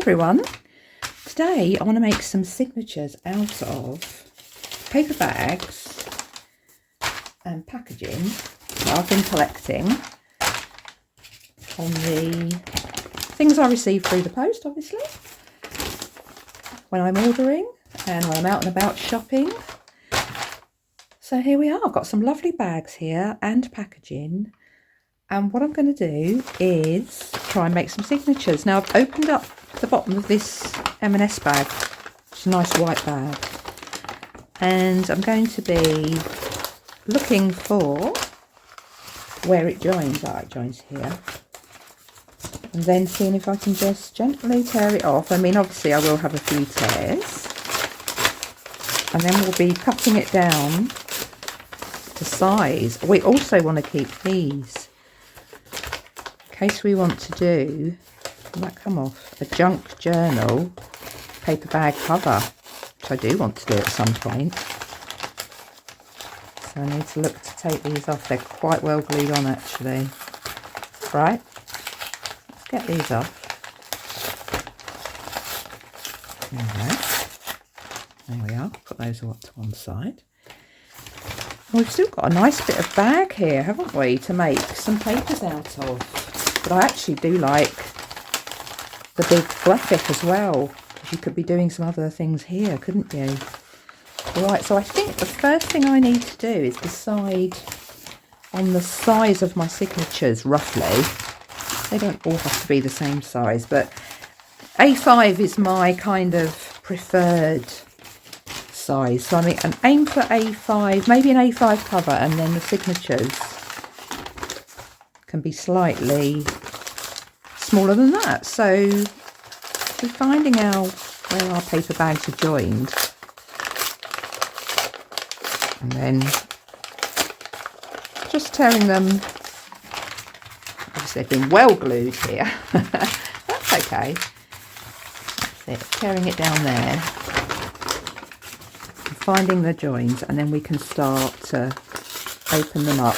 everyone. Today I want to make some signatures out of paper bags and packaging that I've been collecting on the things I receive through the post, obviously, when I'm ordering and when I'm out and about shopping. So here we are. I've got some lovely bags here and packaging, and what I'm going to do is try and make some signatures. Now I've opened up the bottom of this M&S bag. It's a nice white bag, and I'm going to be looking for where it joins. It joins here, and then seeing if I can just gently tear it off. I mean, obviously I will have a few tears, and then we'll be cutting it down to size. We also want to keep these in case we want to do, will that come off, a junk journal paper bag cover, which I do want to do at some point. So I need to look to take these off. They're quite well glued on actually. Right, let's get these off. There we are, put those all up to one side. We've still got a nice bit of bag here, haven't we, to make some papers out of. But I actually do like the big graphic as well, because you could be doing some other things here, couldn't you? Right, so I think the first thing I need to do is decide on the size of my signatures, roughly. They don't all have to be the same size, but A5 is my kind of preferred size. So I mean, aim for A5, maybe an A5 cover, and then the signatures can be slightly smaller than that. So we're finding out where our paper bags are joined, and then just tearing them. Obviously they've been well glued here. That's okay. That's it. Tearing it down there, finding the joins, and then we can start to open them up.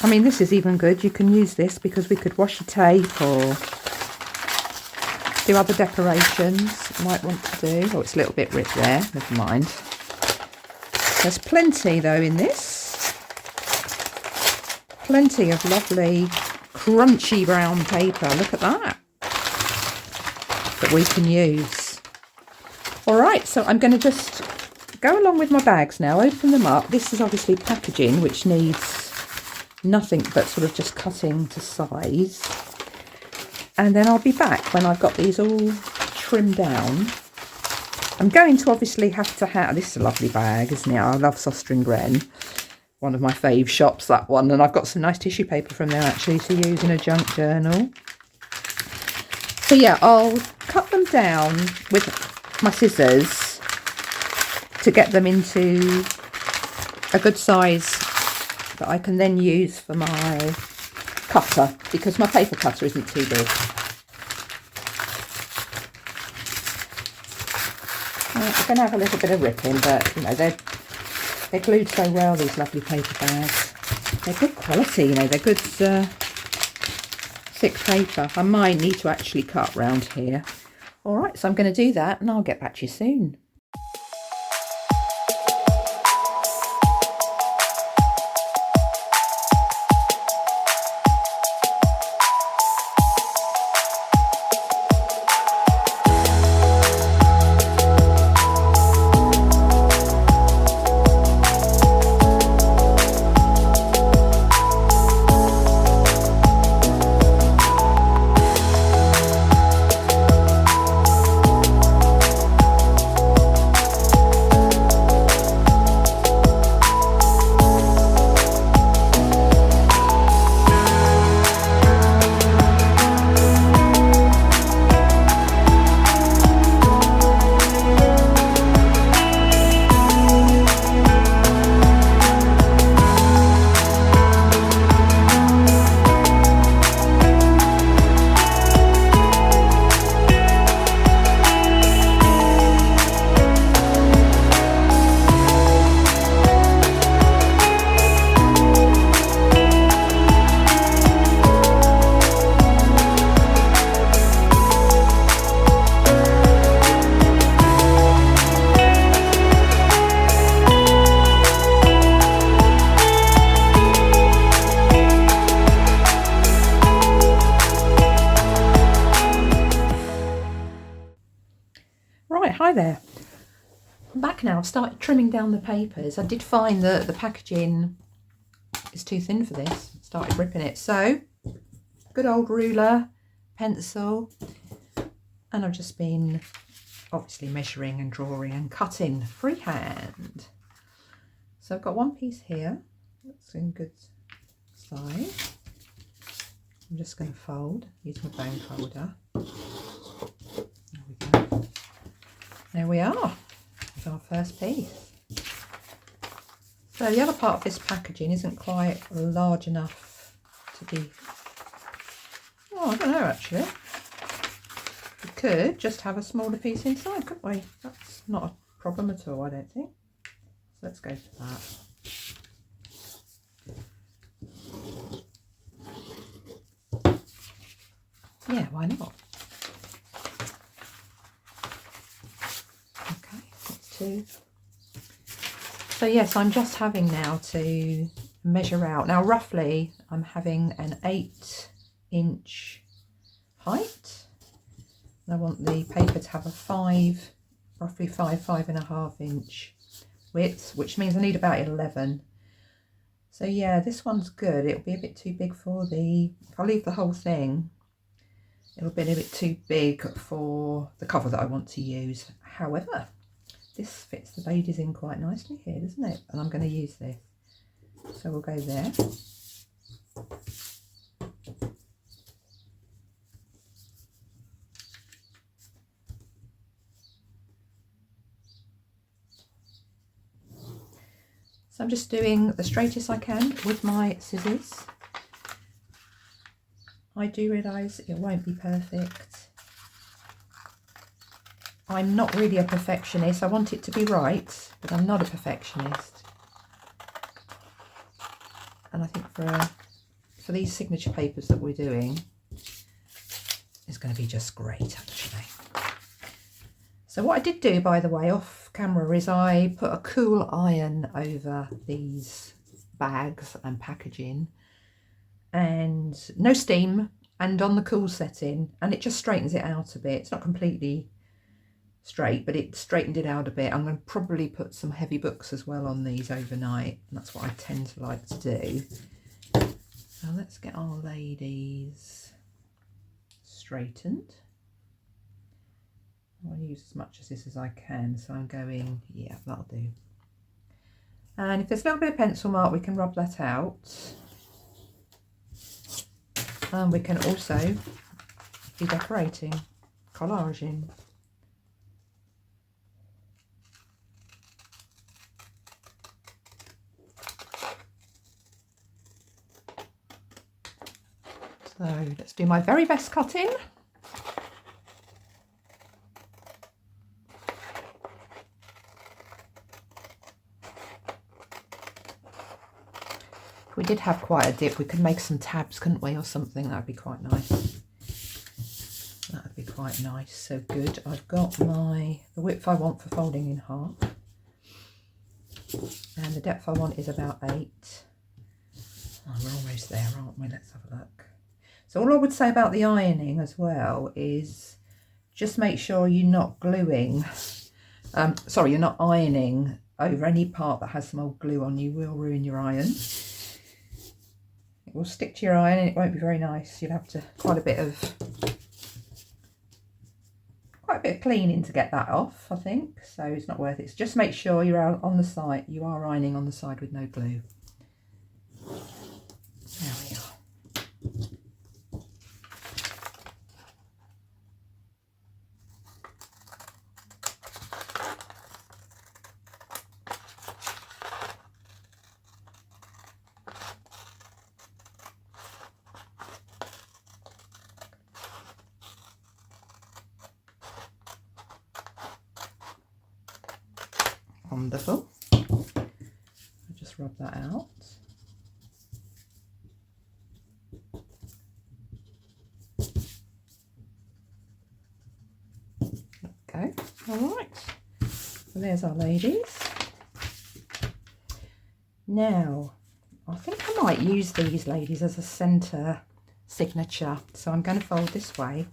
I mean, this is even good. You can use this because we could washi tape or do other decorations you might want to do. Oh, it's a little bit ripped there. Never mind. There's plenty though in this. Plenty of lovely crunchy brown paper. Look at that. That we can use. All right, so I'm going to just go along with my bags now, open them up. This is obviously packaging, which needs nothing but sort of just cutting to size. And then I'll be back when I've got these all trimmed down. I'm going to obviously have to have, this is a lovely bag, isn't it? I love Soster & Gren, one of my fave shops, that one. And I've got some nice tissue paper from there actually to use in a junk journal. So yeah, I'll cut them down with my scissors to get them into a good size that I can then use for my cutter, because my paper cutter isn't too big. It's going to have a little bit of ripping, but you know, they're glued so well, these lovely paper bags. They're good quality, you know, they're good thick paper. I might need to actually cut round here. All right, so I'm going to do that and I'll get back to you soon. Hi there. I'm back now. I've started trimming down the papers. I did find that the packaging is too thin for this. Started ripping it. So, good old ruler, pencil, and I've just been obviously measuring and drawing and cutting freehand. So I've got one piece here. That's in good size. I'm just going to fold, use my bone folder. There we go. There we are. That's our first piece. So the other part of this packaging isn't quite large enough to be... Oh, I don't know actually. We could just have a smaller piece inside, couldn't we? That's not a problem at all, I don't think. So let's go for that. Yeah, why not? Okay, that's two. So yes, I'm just having now to measure out. Now roughly I'm having an 8-inch height. And I want the paper to have a roughly 5.5 inch width, which means I need about 11. So yeah, this one's good. It'll be a bit too big for if I leave the whole thing, it'll be a bit too big for the cover that I want to use. However, this fits the ladies in quite nicely here, doesn't it? And I'm going to use this. So we'll go there. So I'm just doing the straightest I can with my scissors. I do realise it won't be perfect. I'm not really a perfectionist. I want it to be right, but I'm not a perfectionist. And I think for these signature papers that we're doing, it's going to be just great actually. So what I did do, by the way, off camera, is I put a cool iron over these bags and packaging, and no steam, and on the cool setting, and it just straightens it out a bit. It's not completely straight, but it straightened it out a bit. I'm going to probably put some heavy books as well on these overnight, and that's what I tend to like to do. So let's get our ladies straightened. I want to use as much of this as I can, so I'm going, yeah, that'll do. And if there's a little bit of pencil mark, we can rub that out. And we can also be decorating, collaging. So let's do my very best cutting. If we did have quite a dip, we could make some tabs, couldn't we, or something? That'd be quite nice. That'd be quite nice. So good. I've got the width I want for folding in half, and the depth I want is about 8. Oh, we're almost there, aren't we? Let's have a look. So all I would say about the ironing as well is just make sure you're not gluing, you're not ironing over any part that has some old glue on. You will ruin your iron. It will stick to your iron and it won't be very nice. You'll have to quite a bit of cleaning to get that off, I think. So it's not worth it. So just make sure you're out on the side. You are ironing on the side with no glue. There we are. Wonderful. I'll just rub that out. Okay, all right. So there's our ladies. Now, I think I might use these ladies as a centre signature. So I'm going to fold this way.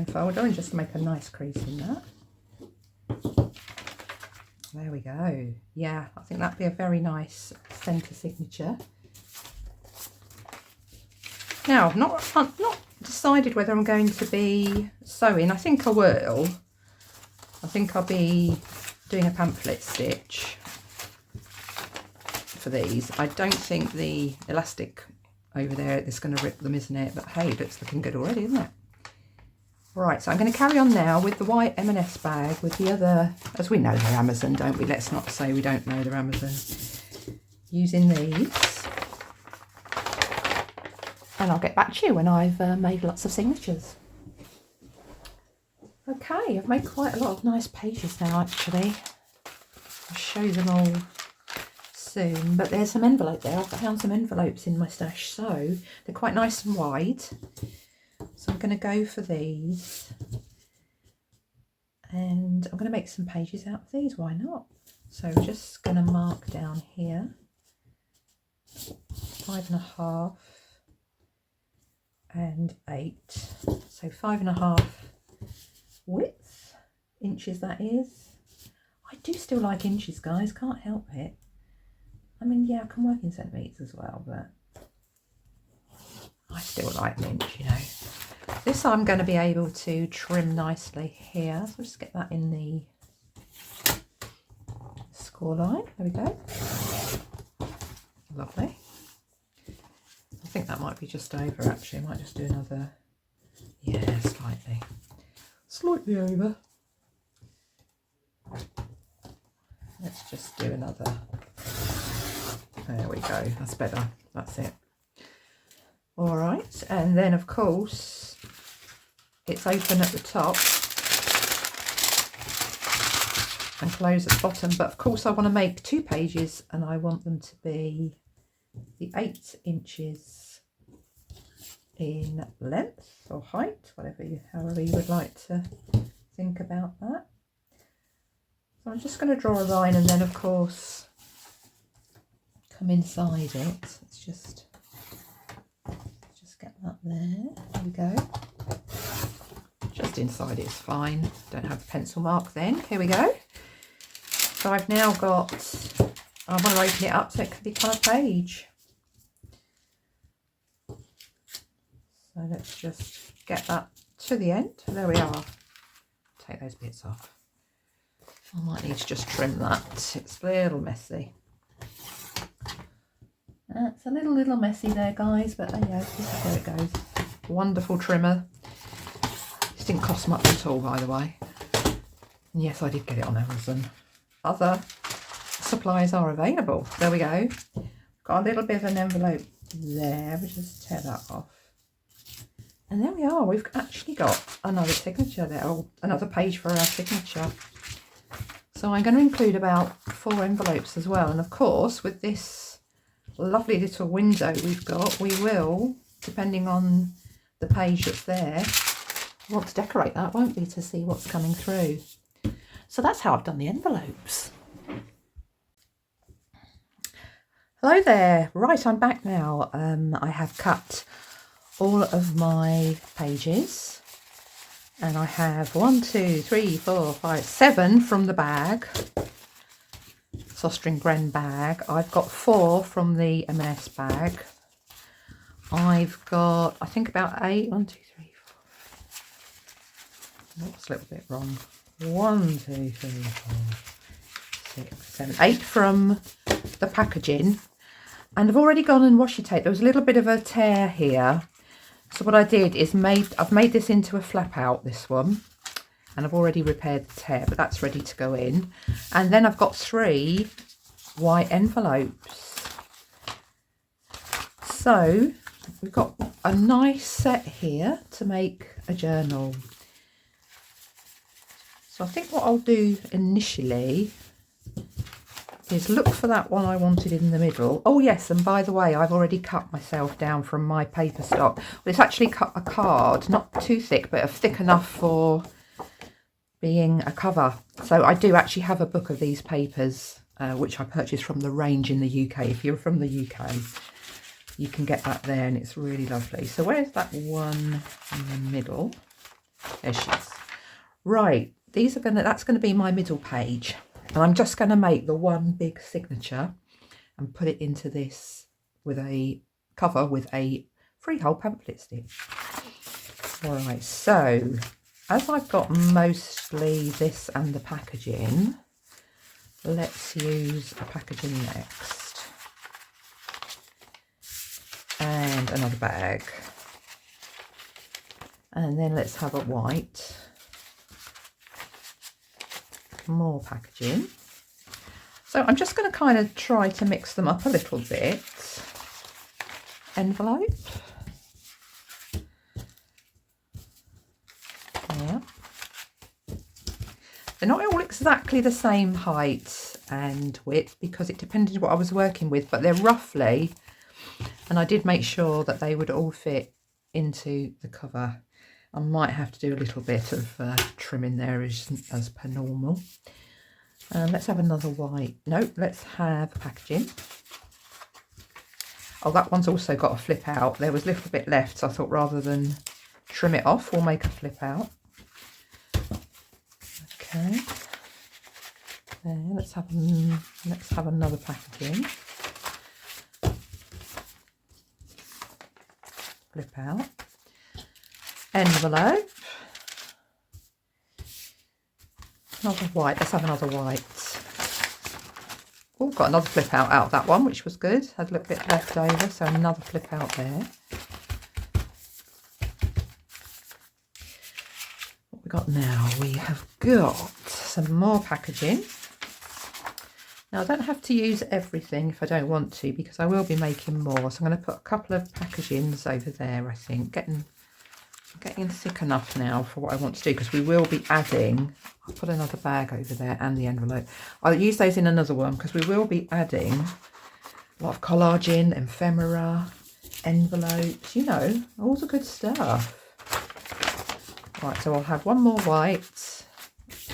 plain folder and just make a nice crease in that. There we go. Yeah, I think that'd be a very nice centre signature. Now, I've not decided whether I'm going to be sewing. I think I will. I think I'll be doing a pamphlet stitch for these. I don't think the elastic over there is going to rip them, isn't it? But hey, it's looking good already, isn't it? Right, so I'm going to carry on now with the white M&S bag with the other, as we know they're Amazon, don't we? Let's not say we don't know they're Amazon. Using these. And I'll get back to you when I've made lots of signatures. Okay, I've made quite a lot of nice pages now, actually. I'll show you them all soon, but there's some envelope there. I've found some envelopes in my stash, so they're quite nice and wide. So I'm going to go for these, and I'm going to make some pages out of these, why not? So I'm just going to mark down here 5.5 and 8, so 5.5 width, inches that is. I do still like inches, guys, can't help it. I mean, yeah, I can work in centimetres as well, but I still like an inch, you know. This I'm going to be able to trim nicely here. So I'll just get that in the score line. There we go. Lovely. I think that might be just over, actually. I might just do another, yeah, slightly over. Let's just do another. There we go. That's better. That's it. All right, and then of course it's open at the top and close at the bottom, but of course I want to make 2 pages and I want them to be the 8 inches in length or height, however you would like to think about that. So I'm just going to draw a line and then of course come inside it. Let's just get that there. There we go. Just inside it's fine. Don't have the pencil mark then. Here we go. So I've now got, I want to open it up so it can become a page. So let's just get that to the end. There we are. Take those bits off. I might need to just trim that. It's a little messy. It's a little messy there, guys, but there you go. This is where it goes. Wonderful trimmer. This didn't cost much at all, by the way. And yes, I did get it on Amazon. Other supplies are available. There we go. Got a little bit of an envelope there. We'll just tear that off. And there we are. We've actually got another signature there, or another page for our signature. So I'm going to include about 4 envelopes as well. And of course, with this lovely little window we've got, we will, depending on the page that's there, want to decorate that, won't we, to see what's coming through. So that's how I've done the envelopes. Hello there. Right, I'm back now. I have cut all of my pages and I have 1, 2, 3, 4, 5, 7 from the bag. Sostring Gren bag. I've got 4 from the M&S bag. I've got, I think, about 8. 1, 2, 3, 4. Oops, a little bit wrong. 1, 2, 3, 4, 6, 7, 8 from the packaging. And I've already gone and washi taped. There was a little bit of a tear here. So what I did is I've made this into a flap out, this one. And I've already repaired the tear, but that's ready to go in. And then I've got 3 white envelopes. So we've got a nice set here to make a journal. So I think what I'll do initially is look for that one I wanted in the middle. Oh yes, and by the way, I've already cut myself down from my paper stock. Well, it's actually cut a card, not too thick, but thick enough for being a cover. So I do actually have a book of these papers, which I purchased from the range in the UK. If you're from the UK, you can get that there and it's really lovely. So where's that one in the middle? There she is. Right, that's gonna be my middle page. And I'm just gonna make the one big signature and put it into this with a cover with a freehole pamphlet stitch. All right, so as I've got mostly this and the packaging, let's use the packaging next. And another bag. And then let's have a white. More packaging. So I'm just going to kind of try to mix them up a little bit. Envelope. Yeah. They're not all exactly the same height and width because it depended what I was working with, but they're roughly, and I did make sure that they would all fit into the cover. I might have to do a little bit of trimming there as per normal. Let's have another white. No, let's have packaging. Oh, that one's also got a flip out. There was a little bit left, so I thought rather than trim it off, we'll make a flip out. Okay. There, let's have another packaging. Flip out. Envelope. Another white. Let's have another white. Oh, got another flip out of that one, which was good. Had a little bit left over, so another flip out there. What we got now? We have got some more packaging. Now I don't have to use everything if I don't want to, because I will be making more. So I'm going to put a couple of packagings over there. I think getting thick enough now for what I want to do, because we will be adding. I'll put another bag over there and the envelope. I'll use those in another one because we will be adding a lot of collaging, ephemera, envelopes, you know, all the good stuff. Right, so I'll have one more white,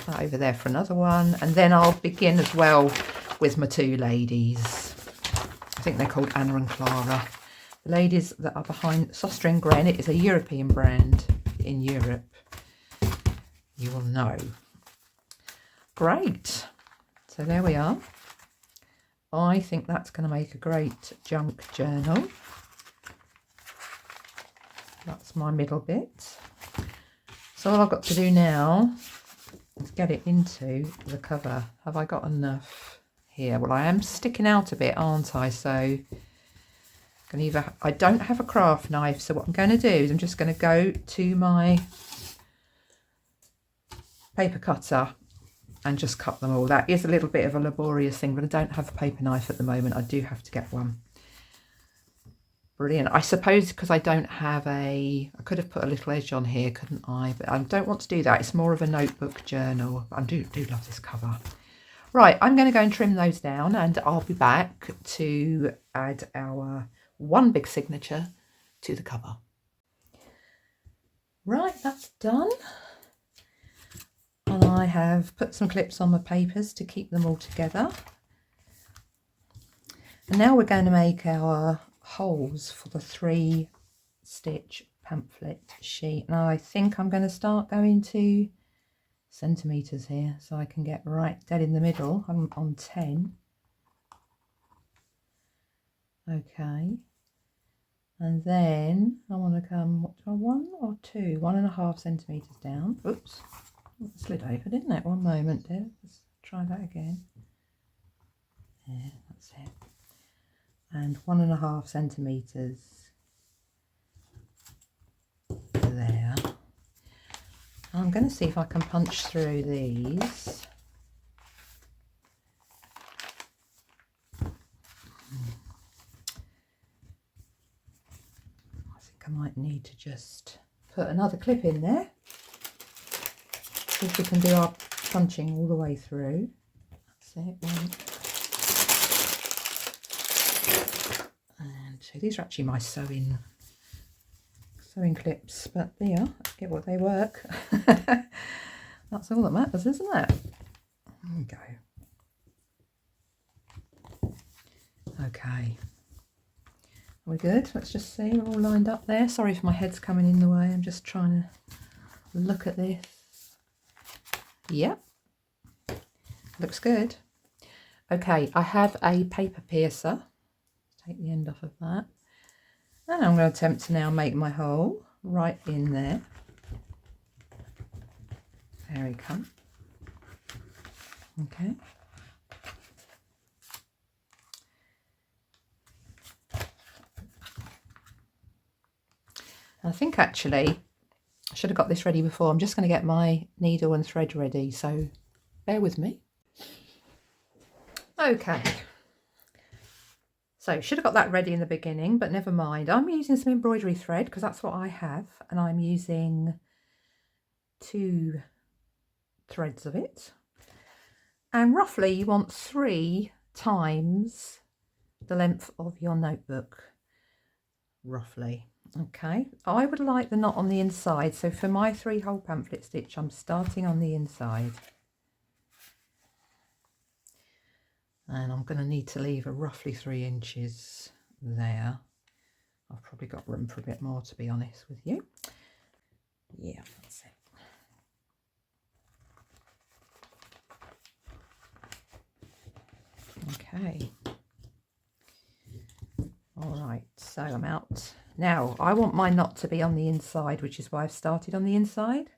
that over there for another one, and then I'll begin as well with my two ladies. I think they're called Anna and Clara. The ladies that are behind Soster and Gren, it is a European brand in Europe. You will know. Great. So there we are. I think that's going to make a great junk journal. That's my middle bit. So all I've got to do now is get it into the cover. Have I got enough here? Well, I am sticking out a bit, aren't I? So I don't have a craft knife, so what I'm going to do is I'm just going to go to my paper cutter and just cut them all. That is a little bit of a laborious thing, but I don't have a paper knife at the moment. I do have to get one. Brilliant. I suppose because I don't have I could have put a little edge on here, couldn't I? But I don't want to do that. It's more of a notebook journal. I do love this cover. Right, I'm going to go and trim those down, and I'll be back to add our one big signature to the cover. Right, that's done. And I have put some clips on my papers to keep them all together. And now we're going to make our holes for the 3-stitch pamphlet sheet. Now I think I'm going to start going to centimetres here, so I can get right dead in the middle. I'm on 10. Okay. And then I want to come, what do I, 1 or 2? 1.5 centimetres down. Oops. It slid over, didn't it? One moment, dear. Let's try that again. Yeah, that's it. And 1.5 centimetres there. I'm going to see if I can punch through these. I think I might need to just put another clip in there. See if we can do our punching all the way through. That's it. 1. And 2. These are actually my sewing clips, but yeah, get what they work. That's all that matters, isn't it? There we go. Okay. Are we good? Let's just see, we're all lined up there. Sorry if my head's coming in the way. I'm just trying to look at this. Yep, looks good. Okay, I have a paper piercer. Take the end off of that. And I'm going to attempt to now make my hole right in there. There we come. Okay. I think actually I should have got this ready before. I'm just going to get my needle and thread ready, so bear with me. Okay. So should have got that ready in the beginning, but never mind. I'm using some embroidery thread because that's what I have, and I'm using 2 threads of it. And roughly you want 3 times the length of your notebook, roughly. Okay, I would like the knot on the inside, so for my 3-hole pamphlet stitch I'm starting on the inside, and I'm going to need to leave a roughly 3 inches there. I've probably got room for a bit more, to be honest with you. Yeah, that's it. Okay. All right, so I'm out. Now, I want my knot to be on the inside, which is why I've started on the inside.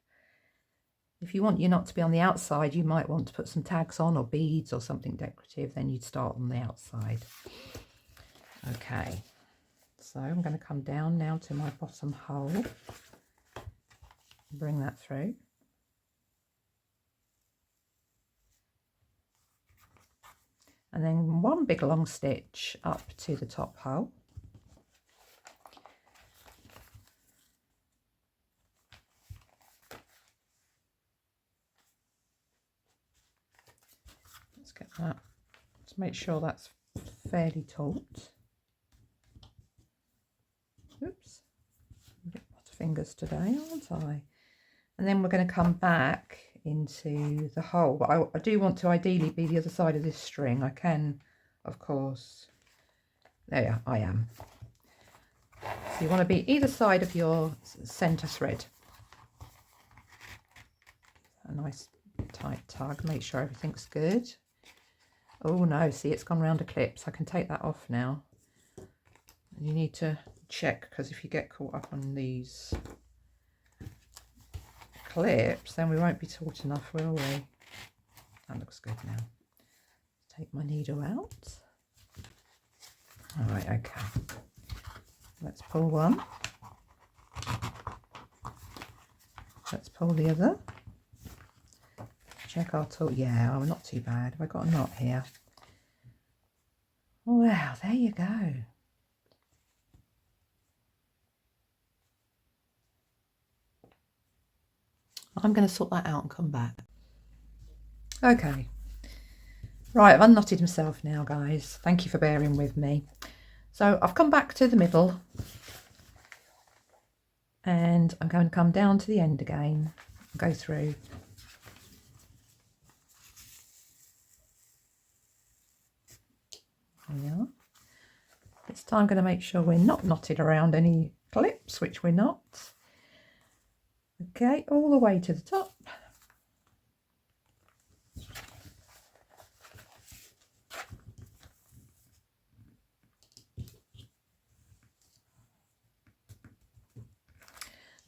If you want your knot to be on the outside, you might want to put some tags on or beads or something decorative, then you'd start on the outside. Okay, so I'm going to come down now to my bottom hole, bring that through. And then 1 big long stitch up to the top hole. Let's get that to make sure that's fairly taut. Oops, I've got a lot of fingers today, aren't I? And then we're going to come back into the hole, but I do want to ideally be the other side of this string. I can, of course, there I am. So you want to be either side of your center thread. A nice tight tug, make sure everything's good. Oh no, see, it's gone round a clip, so I can take that off now. And you need to check, because if you get caught up on these clips, then we won't be taut enough, will we? That looks good now. Take my needle out. All right, okay. Let's pull one. Let's pull the other. Check our taut. Yeah, oh, not too bad. Have I got a knot here? Wow, there you go. I'm going to sort that out and come back. Okay. Right, I've unknotted myself now, guys. Thank you for bearing with me. So I've come back to the middle and I'm going to come down to the end again and go through. There we are. This time I'm going to make sure we're not knotted around any clips, which we're not. Okay, all the way to the top.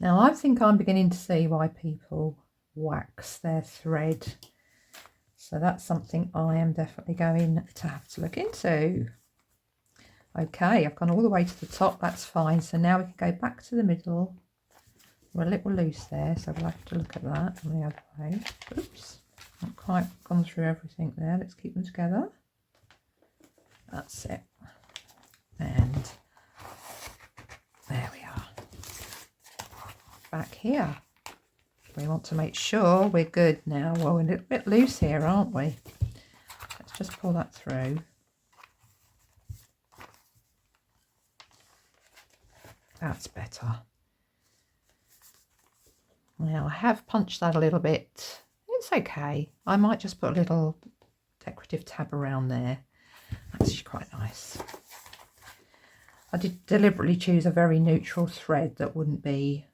Now I think I'm beginning to see why people wax their thread. So that's something I am definitely going to have to look into. Okay, I've gone all the way to the top, that's fine. So now we can go back to the middle. We're a little loose there, so we'll have to look at that on the other way. Oops, not quite gone through everything there. Let's keep them together. That's it. And there we are. Back here. We want to make sure we're good now. Well, we're a little bit loose here, aren't we? Let's just pull that through. That's better. Now I have punched that a little bit. It's okay. I might just put a little decorative tab around there. That's actually quite nice. I did deliberately choose a very neutral thread that wouldn't be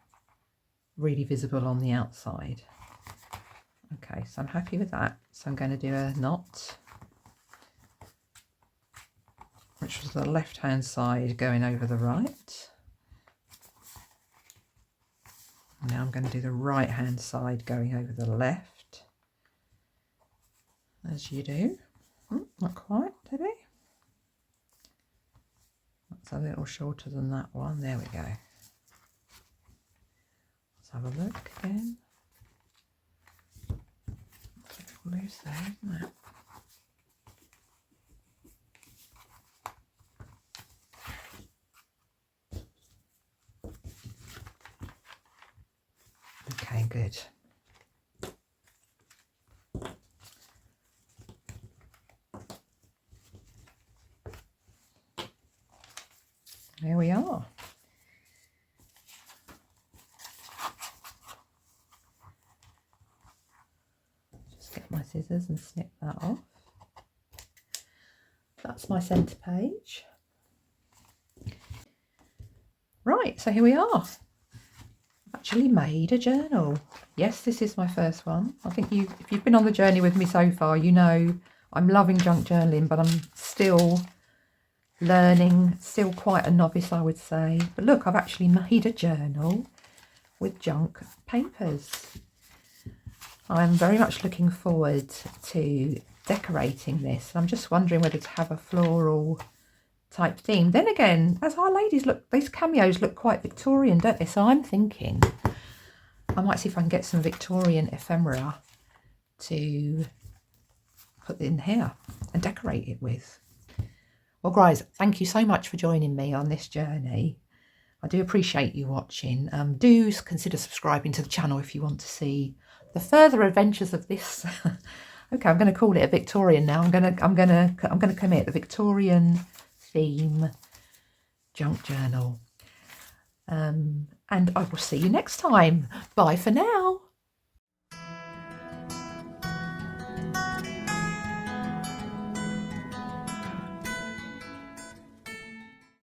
really visible on the outside. Okay, so I'm happy with that. So I'm going to do a knot, which was the left hand side going over the right. Now I'm going to do the right hand side going over the left, as you do. Not quite, did it? That's a little shorter than that one. There we go. Let's have a look again. It's a little loose there, isn't it? Okay, good. There we are. Just get my scissors and snip that off. That's my centre page. Right, so here we are. I've actually made a journal. Yes, this is my first one. I think if you've been on the journey with me so far, you know I'm loving junk journaling, but I'm still learning, still quite a novice, I would say. But look, I've actually made a journal with junk papers. I'm very much looking forward to decorating this. I'm just wondering whether to have a floral type theme. Then again, as our ladies look, these cameos look quite Victorian, don't they? So I'm thinking I might see if I can get some Victorian ephemera to put in here and decorate it with. Well, guys, thank you so much for joining me on this journey. I do appreciate you watching. Do consider subscribing to the channel if you want to see the further adventures of this. Okay, I'm going to call it a Victorian now. I'm going to commit the Victorian theme junk journal. And I will see you next time. Bye for now.